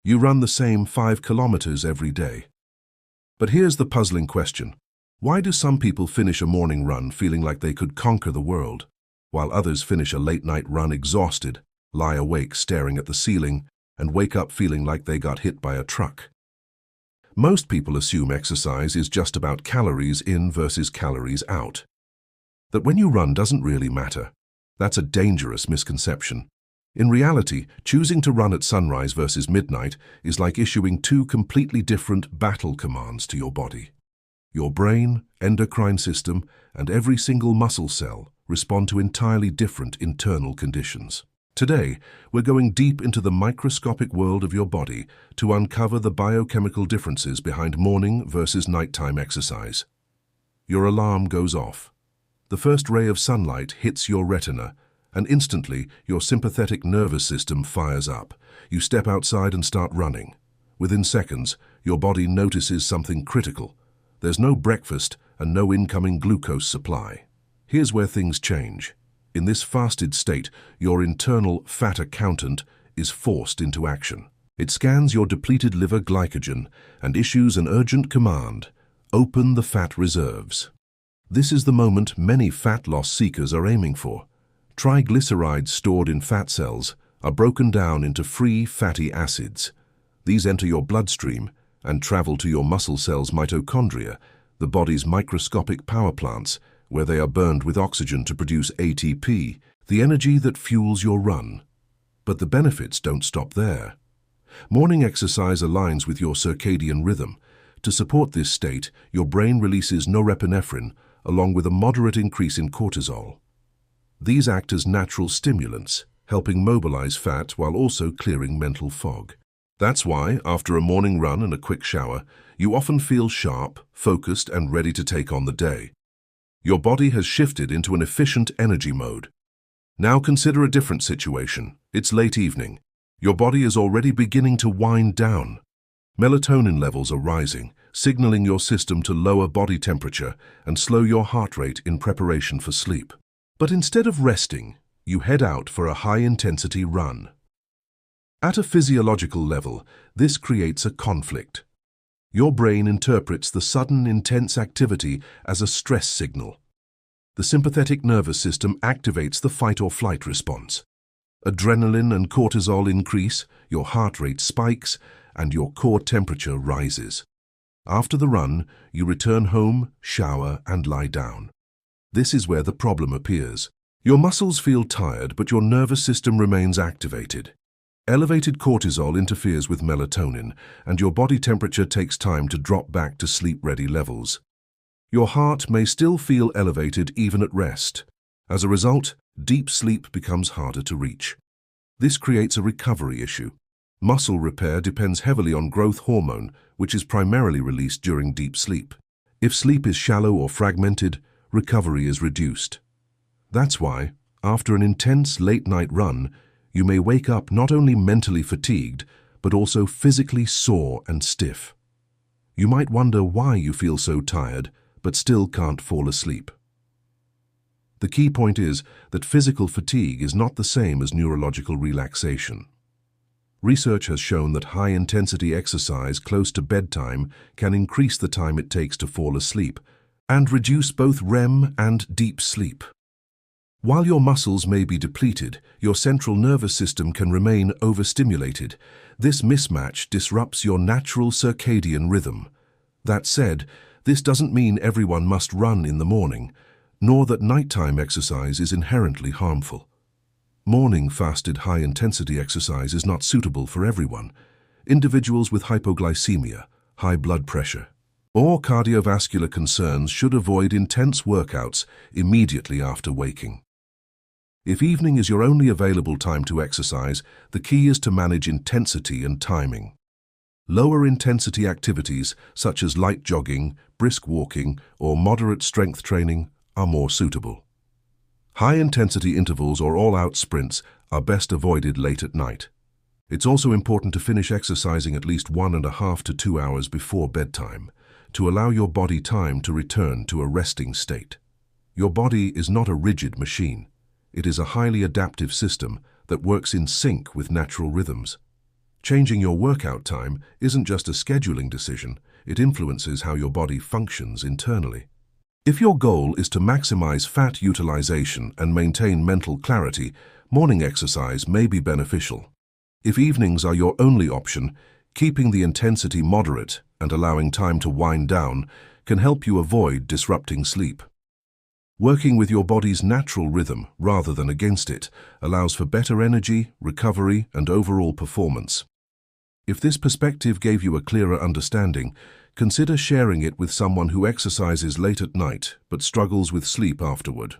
You run the same 5 kilometers every day. But here's the puzzling question. Why do some people finish a morning run feeling like they could conquer the world, while others finish a late-night run exhausted, lie awake staring at the ceiling, and wake up feeling like they got hit by a truck? Most people assume exercise is just about calories in versus calories out. That when you run doesn't really matter. That's a dangerous misconception. In reality, choosing to run at sunrise versus midnight is like issuing 2 completely different battle commands to your body. Your brain, endocrine system, and every single muscle cell respond to entirely different internal conditions. Today, we're going deep into the microscopic world of your body to uncover the biochemical differences behind morning versus nighttime exercise. Your alarm goes off. The first ray of sunlight hits your retina, and instantly your sympathetic nervous system fires up. You step outside and start running. Within seconds, your body notices something critical. There's no breakfast and no incoming glucose supply. Here's where things change. In this fasted state, your internal fat accountant is forced into action. It scans your depleted liver glycogen and issues an urgent command: open the fat reserves. This is the moment many fat loss seekers are aiming for. Triglycerides stored in fat cells are broken down into free fatty acids. These enter your bloodstream and travel to your muscle cells' mitochondria, the body's microscopic power plants, where they are burned with oxygen to produce ATP, the energy that fuels your run. But the benefits don't stop there. Morning exercise aligns with your circadian rhythm. To support this state, your brain releases norepinephrine, along with a moderate increase in cortisol. These act as natural stimulants, helping mobilize fat while also clearing mental fog. That's why, after a morning run and a quick shower, you often feel sharp, focused, and ready to take on the day. Your body has shifted into an efficient energy mode. Now consider a different situation. It's late evening. Your body is already beginning to wind down. Melatonin levels are rising, signaling your system to lower body temperature and slow your heart rate in preparation for sleep. But instead of resting, you head out for a high-intensity run. At a physiological level, this creates a conflict. Your brain interprets the sudden, intense activity as a stress signal. The sympathetic nervous system activates the fight-or-flight response. Adrenaline and cortisol increase, your heart rate spikes, and your core temperature rises. After the run, you return home, shower, and lie down. This is where the problem appears. Your muscles feel tired, but your nervous system remains activated. Elevated cortisol interferes with melatonin, and your body temperature takes time to drop back to sleep-ready levels. Your heart may still feel elevated even at rest. As a result, deep sleep becomes harder to reach. This creates a recovery issue. Muscle repair depends heavily on growth hormone, which is primarily released during deep sleep. If sleep is shallow or fragmented, recovery is reduced. That's why, after an intense late-night run, you may wake up not only mentally fatigued, but also physically sore and stiff. You might wonder why you feel so tired, but still can't fall asleep. The key point is that physical fatigue is not the same as neurological relaxation. Research has shown that high-intensity exercise close to bedtime can increase the time it takes to fall asleep and reduce both REM and deep sleep. While your muscles may be depleted, your central nervous system can remain overstimulated. This mismatch disrupts your natural circadian rhythm. That said, this doesn't mean everyone must run in the morning, nor that nighttime exercise is inherently harmful. Morning fasted high-intensity exercise is not suitable for everyone. Individuals with hypoglycemia, high blood pressure, or cardiovascular concerns should avoid intense workouts immediately after waking. If evening is your only available time to exercise, the key is to manage intensity and timing. Lower intensity activities such as light jogging, brisk walking, or moderate strength training are more suitable. High-intensity intervals or all-out sprints are best avoided late at night. It's also important to finish exercising at least 1.5 to 2 hours before bedtime to allow your body time to return to a resting state. Your body is not a rigid machine. It is a highly adaptive system that works in sync with natural rhythms. Changing your workout time isn't just a scheduling decision, it influences how your body functions internally. If your goal is to maximize fat utilization and maintain mental clarity, morning exercise may be beneficial. If evenings are your only option, keeping the intensity moderate and allowing time to wind down can help you avoid disrupting sleep. Working with your body's natural rhythm rather than against it allows for better energy, recovery, and overall performance. If this perspective gave you a clearer understanding, consider sharing it with someone who exercises late at night but struggles with sleep afterward.